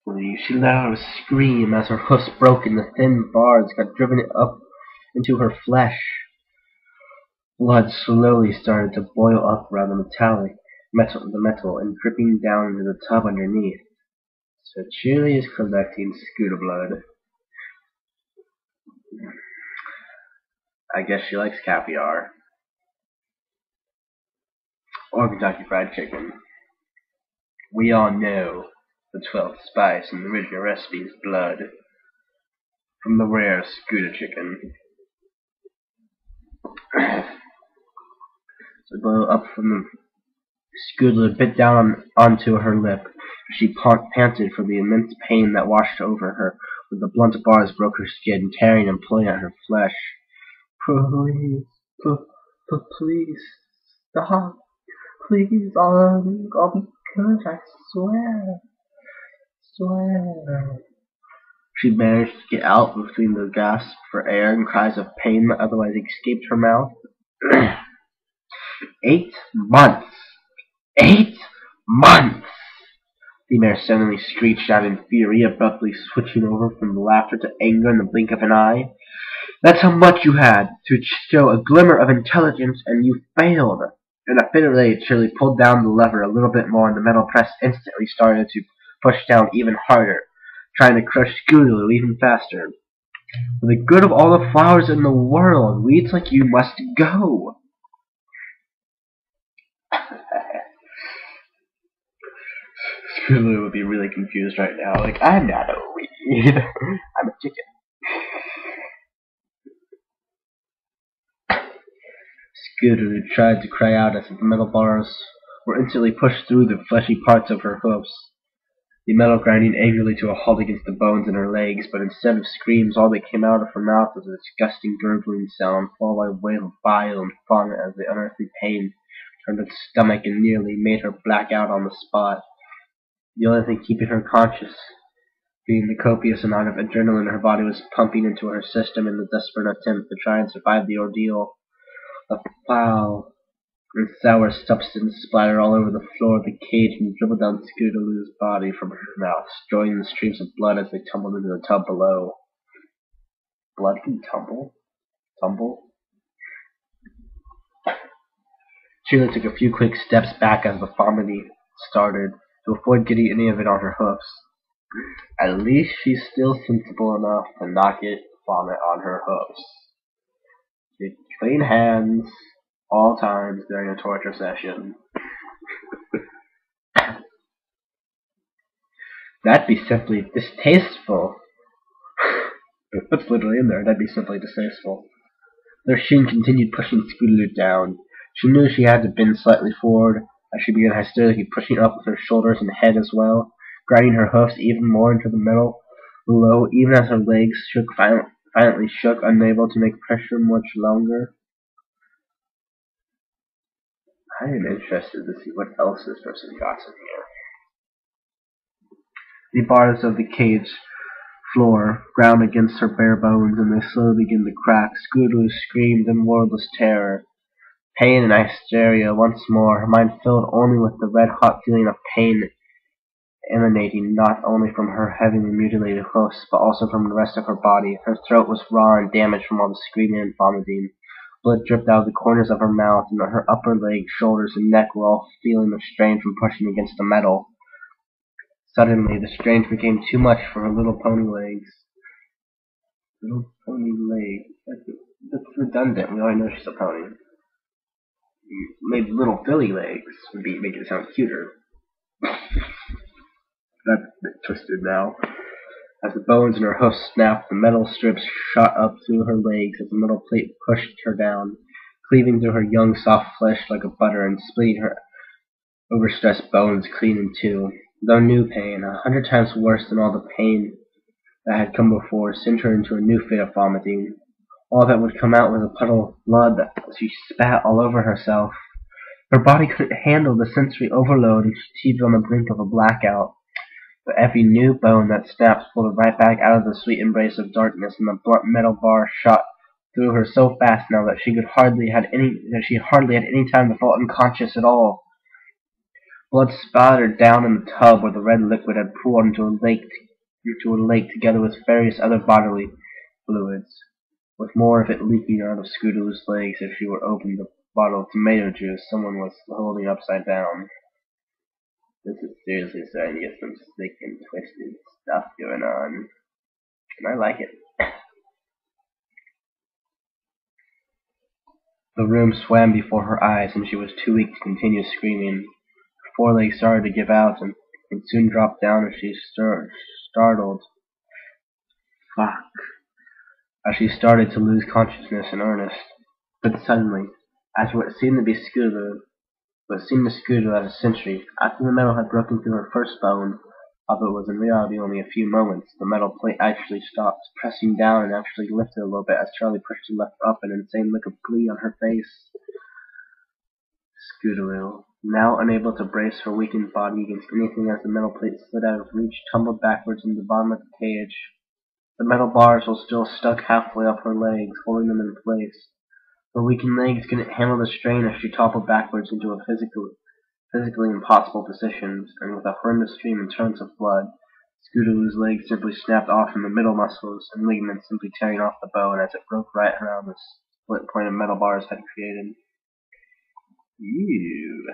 She let out a scream as her hoofs broke and the thin bars got driven up into her flesh. Blood slowly started to boil up around the metal and dripping down into the tub underneath. So cheerilee is collecting Scooter blood. I guess she likes caviar. Or Kentucky Fried Chicken. We all know the 12th spice in the original recipe is blood from the rare Scooter chicken. So boil up from the Scootaloo bit down onto her lip. She panted for the immense pain that washed over her, where the blunt bars broke her skin, tearing and pulling at her flesh. Please, please, stop. Please, I'll be good, I swear. She managed to get out between the gasps for air and cries of pain that otherwise escaped her mouth. 8 months! 8 months! The mare suddenly screeched out in fury, abruptly switching over from laughter to anger in the blink of an eye. That's how much you had to show a glimmer of intelligence, and you failed. In a fit of rage, Shirley pulled down the lever a little bit more, and the metal press instantly started to push down even harder, trying to crush Scootaloo even faster. For the good of all the flowers in the world, weeds like you must go. Scootaloo would be really confused right now. Like, I'm not a weed. I'm a chicken. Scootaloo tried to cry out as the metal bars were instantly pushed through the fleshy parts of her hoofs, the metal grinding angrily to a halt against the bones in her legs, but instead of screams, all that came out of her mouth was a disgusting gurgling sound, followed by a wail of bile and vomit as the unearthly pain turned her stomach and nearly made her black out on the spot. The only thing keeping her conscious being the copious amount of adrenaline her body was pumping into her system in the desperate attempt to try and survive the ordeal. A foul and sour substance splattered all over the floor of the cage and dribbled down Scootaloo's body from her mouth, joining the streams of blood as they tumbled into the tub below. Blood can tumble? Tumble? Sheila took a few quick steps back as the vomiting started, to avoid getting any of it on her hoofs. At least she's still sensible enough to not get vomit on her hoofs. Keep clean hands all times during a torture session. That'd be simply distasteful. That's literally in there. That'd be simply distasteful. Their Sheen continued pushing Scootaloo down. She knew she had to bend slightly forward as she began hysterically pushing up with her shoulders and head as well, grinding her hoofs even more into the metal below, even as her legs violently shook, unable to make pressure much longer. I am interested to see what else this person got in here. The bars of the cage floor ground against her bare bones, and they slowly began to crack. Scootaloo screamed in wordless terror. Pain and hysteria once more, her mind filled only with the red-hot feeling of pain emanating not only from her heavily mutilated hoofs, but also from the rest of her body. Her throat was raw and damaged from all the screaming and vomiting. Blood dripped out of the corners of her mouth, and her upper legs, shoulders, and neck were all feeling the strain from pushing against the metal. Suddenly, the strain became too much for her little pony legs. Little pony legs? That's redundant. We already know she's a pony. Maybe little Billy legs would make it sound cuter. That's a bit twisted now. As the bones in her hoofs snapped, the metal strips shot up through her legs as the metal plate pushed her down, cleaving through her young, soft flesh like a butter and splitting her overstressed bones clean in two. Though new pain, 100 times worse than all the pain that had come before, sent her into a new fit of vomiting. All that would come out was a puddle of blood that she spat all over herself. Her body couldn't handle the sensory overload, and she teetered on the brink of a blackout. But every new bone that snapped pulled her right back out of the sweet embrace of darkness, and the blunt metal bar shot through her so fast now that she hardly had any time to fall unconscious at all. Blood spattered down in the tub where the red liquid had pooled into a lake together with various other bodily fluids, with more of it leaking out of Scootaloo's legs as she would open the bottle of tomato juice someone was holding upside down. This is seriously starting to get some sick and twisted stuff going on, and I like it. The room swam before her eyes, and she was too weak to continue screaming. Her forelegs started to give out, and soon dropped down as she startled. Fuck. As she started to lose consciousness in earnest. But suddenly, after what seemed to Scootaloo as a century, after the metal had broken through her first bone, although it was in reality only a few moments, the metal plate actually stopped pressing down and actually lifted a little bit as Charlie pushed the lever up, an insane look of glee on her face. Scootaloo, now unable to brace her weakened body against anything as the metal plate slid out of reach, tumbled backwards into the bottom of the cage. The metal bars were still stuck halfway up her legs, holding them in place. Her weakened legs couldn't handle the strain as she toppled backwards into a physically impossible position, and with a horrendous stream and torrents of blood, Scootaloo's legs simply snapped off from the middle muscles, and ligaments simply tearing off the bone as it broke right around the split point of metal bars had created. Ew.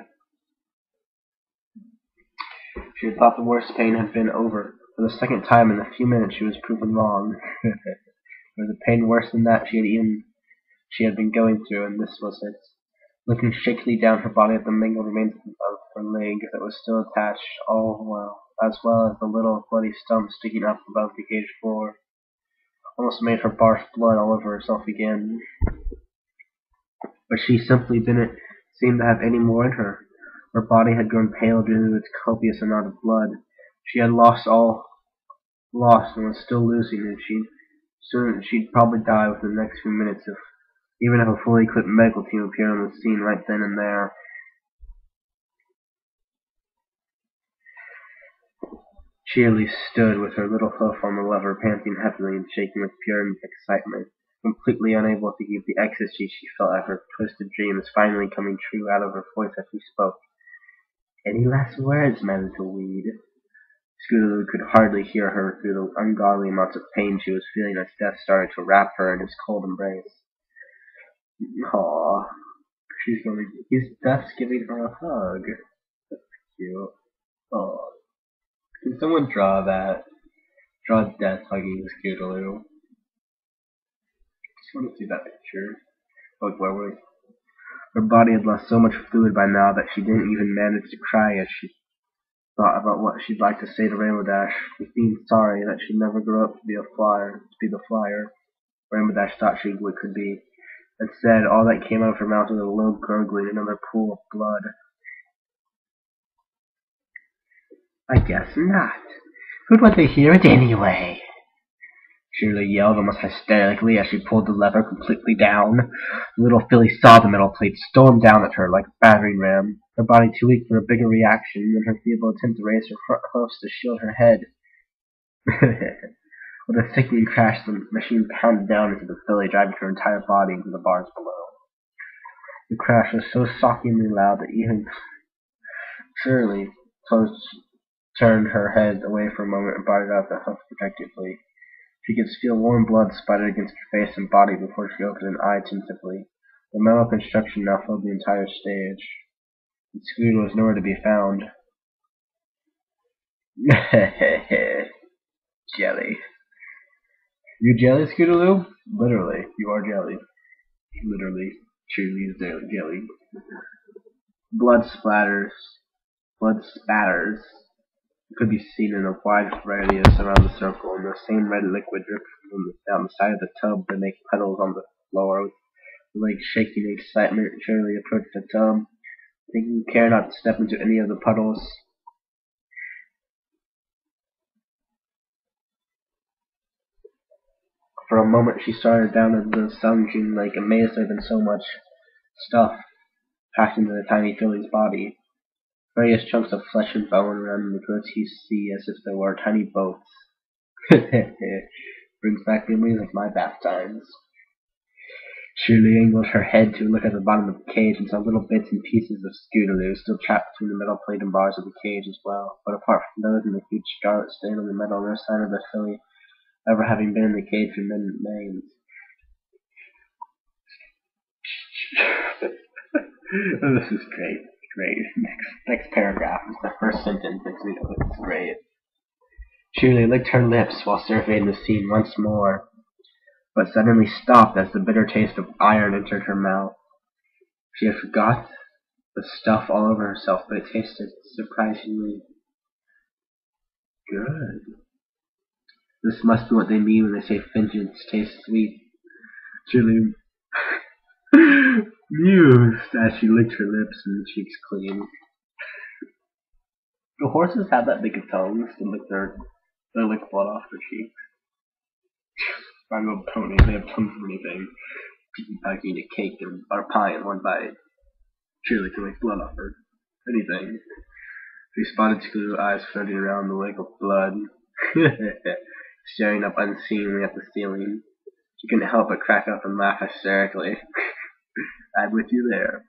She had thought the worst pain had been over. For the second time in a few minutes she was proven wrong. There was a pain worse than that she had been going through, and this was it. Looking shakily down her body at the mangled remains of her leg that was still attached, as well as the little bloody stump sticking up above the cage floor, almost made her barf blood all over herself again. But she simply didn't seem to have any more in her. Her body had grown pale due to its copious amount of blood. She had lost and was still losing, and she'd probably die within the next few minutes even if a fully equipped medical team appeared on the scene right then and there. Cheerilee stood with her little hoof on the lever, panting heavily and shaking with pure excitement, completely unable to keep the ecstasy she felt at her twisted dreams finally coming true out of her voice as she spoke. "Any last words, my little weed?" Scootaloo could hardly hear her through the ungodly amounts of pain she was feeling as death started to wrap her in his cold embrace. Aww. He's thus giving her a hug. That's cute. Aww. Can someone draw that? Draw death hugging Scootaloo. Just want to see that picture. Like, where was... Her body had lost so much fluid by now that she didn't even manage to cry as she thought about what she'd like to say to Rainbow Dash, being sorry that she'd never grow up to be the flyer Rainbow Dash thought she could be. Instead, all that came out of her mouth was a low gurgling, another pool of blood. "I guess not. Who'd want to hear it anyway?" Cheerilee yelled almost hysterically as she pulled the lever completely down. The little filly saw the metal plate storm down at her like a battering ram, her body too weak for a bigger reaction than her feeble attempt to raise her front hoofs to shield her head. With a sickening crash, the machine pounded down into the filly, driving her entire body into the bars below. The crash was so shockingly loud that even Cheerilee turned her head away for a moment and brought it out the hoof protectively. She could feel warm blood splattered against her face and body before she opened an eye tentatively. The metal construction now filled the entire stage. The Scootaloo was nowhere to be found. Jelly. You jelly, Scootaloo? Literally, you are jelly. Literally, Cheerilee is jelly. Blood spatters could be seen in a wide variety around the circle, and the same red liquid dripped down the side of the tub to make puddles on the floor. With her legs shaking in excitement, Cheerilee approached the tub, taking care not to step into any of the puddles. For a moment she started down into the sounding lake, amazed there had been so much stuff packed into the tiny filly's body. Various chunks of flesh and bone around the grotesque sea as if there were tiny boats. Brings back memories of my bath times. Cheerilee angled her head to look at the bottom of the cage and saw little bits and pieces of Scootaloo still trapped between the metal plate and bars of the cage as well. But apart from those and the huge scarlet stain on the metal, no sign of the filly ever having been in the cage for many days. Oh, this is great. Great. Next paragraph is the first sentence. It's great. Cheerilee licked her lips while surveying the scene once more, but suddenly stopped as the bitter taste of iron entered her mouth. She had forgot the stuff all over herself, but it tasted surprisingly good. This must be what they mean when they say vengeance tastes sweet. Cheerilee mused as she licked her lips and cheeks clean. Do horses have that big of tongues to lick lick blood off their cheeks? I know ponies, they have tongues for anything. I can eat a cake or pie in one bite. Cheerilee can lick blood off her. Anything. She spotted Scootaloo's eyes floating around the lake of blood, staring up unseeingly at the ceiling. She couldn't help but crack up and laugh hysterically. I'm with you there,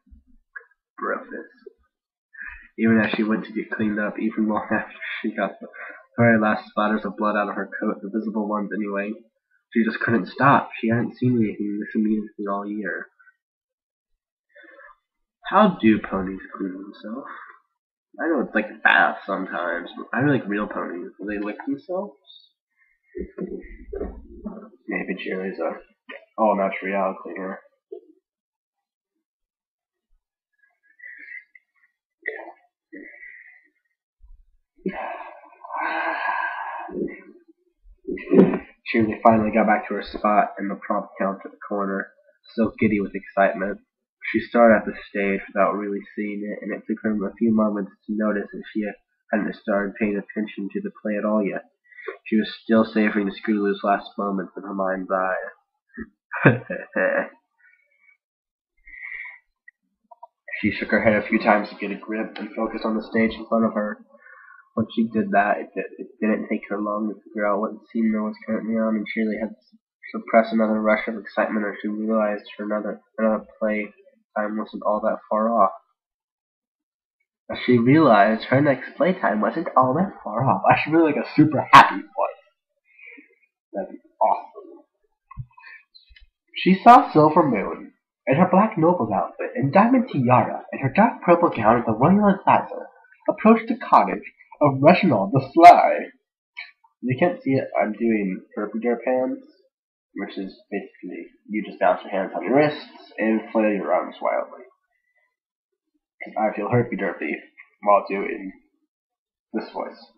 Brofist. Even as she went to get cleaned up, even long after she got the very last splatters of blood out of her coat, the visible ones anyway, she just couldn't stop. She hadn't seen this immediately all year. How do ponies clean themselves? I know it's like a bath sometimes, but I really like real ponies. Do they lick themselves? Maybe Cheerilee's a all-natural cleaner. Cheerilee finally got back to her spot in the prompt couch at the corner, so giddy with excitement. She stared at the stage without really seeing it, and it took her a few moments to notice that she hadn't started paying attention to the play at all yet. She was still savoring Scootaloo's last moments in her mind's eye. She shook her head a few times to get a grip and focus on the stage in front of her. When she did that, it didn't take her long to figure out what scene there was currently on, and Cheerilee had to suppress another rush of excitement as she realized her another play time wasn't all that far off. I should really like a super happy voice. That'd be awesome. She saw Silver Moon, in her black noble's outfit and diamond tiara, and her dark purple gown with a royal advisor, approach the cottage of Reginald the Sly. You can't see it, I'm doing herpy-derp hands, which is basically you just bounce your hands on your wrists and flail your arms wildly. I feel herpy-derpy while doing this voice.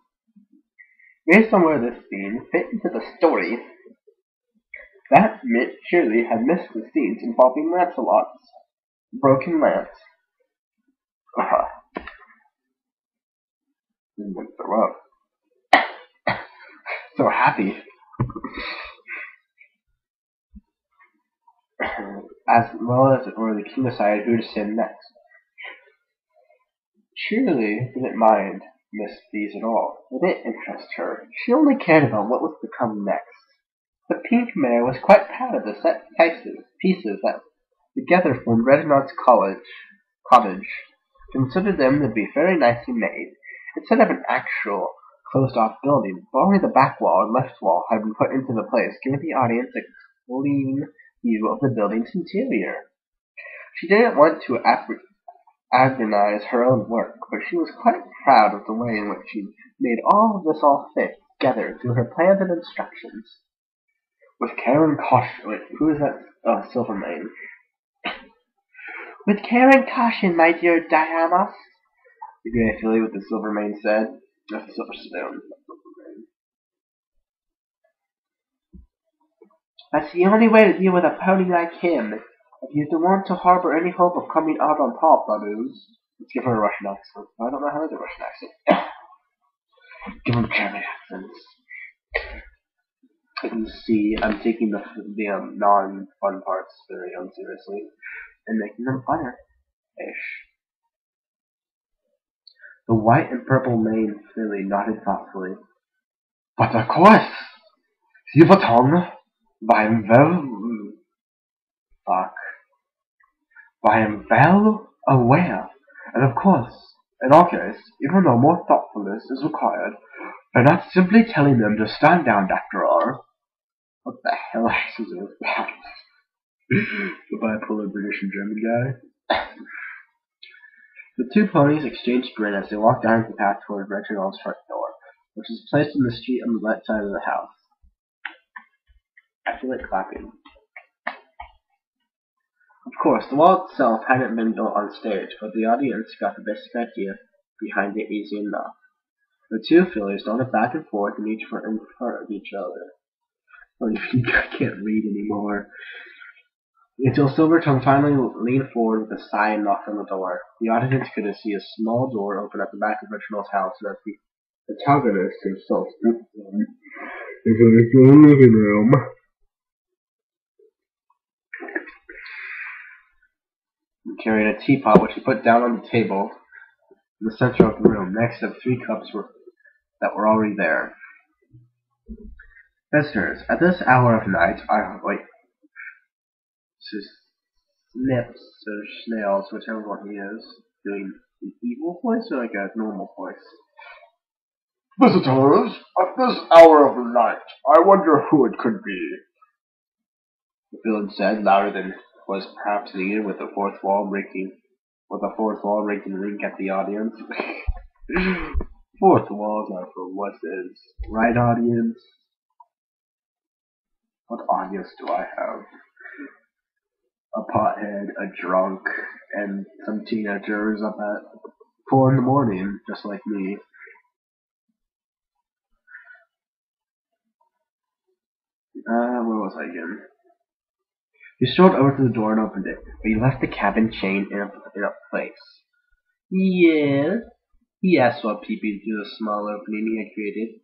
Based on where this scene fit into the story, that meant Cheerilee had missed the scenes involving Lancelot's broken lance. Didn't throw up. So happy. As well as it were the king decided who to send next. Cheerilee didn't mind Miss these at all. It didn't interest her. She only cared about what was to come next. The pink mare was quite proud of the set pieces that together formed Reginald's cottage, considered them to be very nicely made. Instead of an actual closed-off building, only the back wall and left wall had been put into the place, giving the audience a clean view of the building's interior. She didn't want to agonize her own work, but she was quite proud of the way in which she made all of this all fit together through her plans and instructions. With care and caution, who is that? Oh, Silvermane. With care and caution, my dear Demise, the great filly with the Silvermane said. That's the Silver Spoon. That's the only way to deal with a pony like him. If you don't want to harbor any hope of coming out on top, that is. Let's give her a Russian accent. I don't know how to do a Russian accent. Give him German accents. You can see I'm taking the non-fun parts very unseriously and making them funner-ish. The white and purple maned filly nodded thoughtfully. But of course! Silver tongue! Beim Fuck. I am well aware, and of course, in our case, even though more thoughtfulness is required, we're not simply telling them to stand down, Dr. R. What the hell is this about? The bipolar British and German guy. The two ponies exchanged grin as they walked down the path toward Reginald's front door, which is placed in the street on the left side of the house. I feel like clapping. Of course, the wall itself hadn't been built on stage, but the audience got the basic idea behind it easy enough. The two fillies darted back and forth in front of each other. I can't read anymore. Until Silvertongue finally leaned forward with a sigh and knocked on the door. The audience could see a small door open at the back of Reginald's house, and as the protagonist himself stepped in into his own living room. He carried a teapot, which he put down on the table in the center of the room, next to the 3 cups that were already there. Visitors, at this hour of night, Snips or Snails, whichever one he is, doing an evil voice or like a normal voice. Visitors, at this hour of the night, I wonder who it could be. The villain said, louder than was perhaps needed, with the fourth wall breaking wink at the audience. Fourth walls are for wusses, right, audience? What audience do I have? A pothead, a drunk, and some teenagers up at 4 in the morning, just like me. Where was I again? He strolled over to the door and opened it, but he left the cabin chain in a place. Yes? He asked while peeping through the small opening he had created.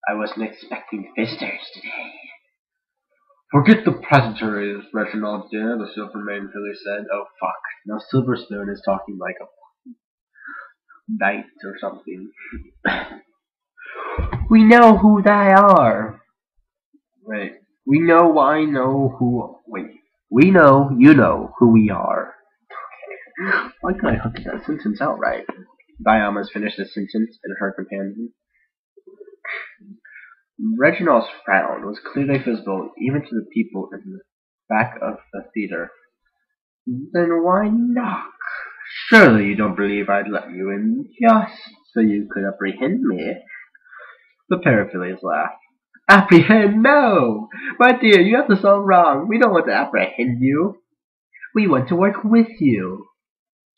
I wasn't expecting visitors today. Forget the presentaries, Reginald dear, the Silvermane filly said. Oh fuck, now Silverspoon is talking like a knight or something. We know who they are. Wait, we know you know who we are. Why can't I hook that sentence out right? Diamas finished the sentence and her companion. Reginald's frown was clearly visible even to the people in the back of the theater. Then why knock? Surely you don't believe I'd let you in just so you could apprehend me? The pair of fillies laughed. Apprehend? No! My dear, you have this all wrong. We don't want to apprehend you. We want to work with you.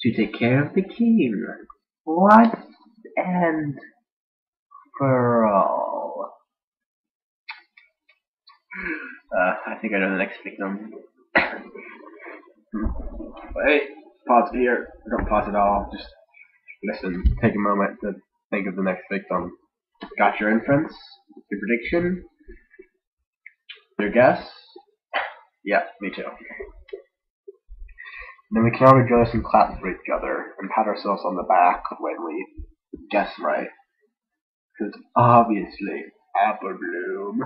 To take care of the king. Once and for all. I think I know the next victim. Wait, pause here. Don't pause at all. Just listen. Take a moment to think of the next victim. Got your inference? Your prediction? Your guess? Yeah, me too. Then we can all rejoice and clap for each other and pat ourselves on the back when we guess right. Because obviously, Apple Bloom.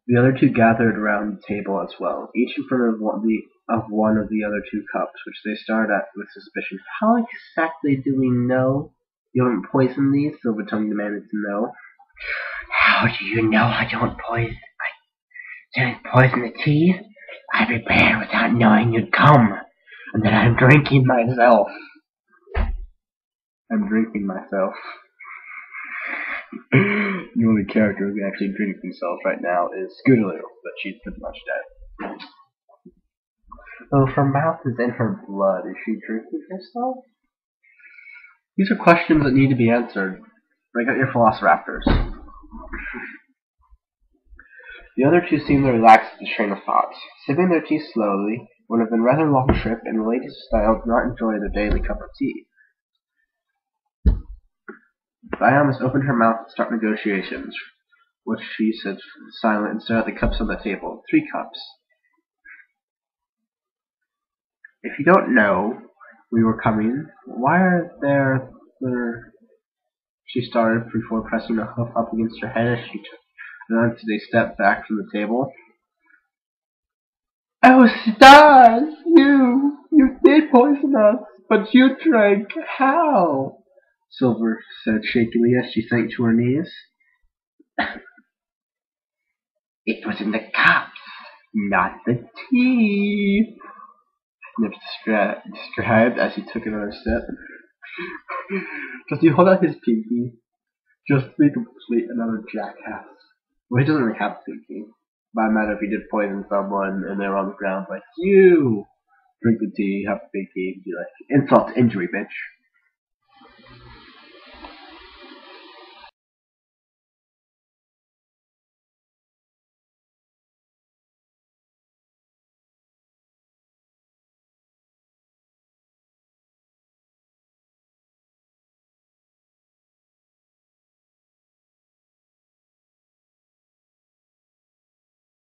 The other two gathered around the table as well, each in front of one of the other 2 cups, which they stared at with suspicion. How exactly do we know you haven't poisoned these? Silvertongue demanded to know. How do you know I didn't poison the tea? I prepared without knowing you'd come, and then I'm drinking myself. The only character who can actually drink himself right now is Scootaloo, but she's pretty much dead. Oh, if her mouth is in her blood, is she drinking herself? These are questions that need to be answered. Break out your velociraptors. The other 2 seemed to relax at the train of thought. Sipping their tea slowly would have been rather a long trip, and the ladies' style did not enjoy their daily cup of tea. Diamas opened her mouth to start negotiations, which she said silent and stared at the cups on the table. 3 cups. If you don't know we were coming, why are there... She started before pressing a hoof up against her head as she took a step back from the table. Oh, stars! You did poison us, but you drank how? Silver said shakily as she sank to her knees. It was in the cups, not the tea, Sniff described as he took another sip. Does he hold out his pinky? Just to be complete another jackass. Well, he doesn't really have a pinky. But I matter if he did poison someone and they were on the ground like, you drink the tea, have a pinky, be like, insult to injury, bitch.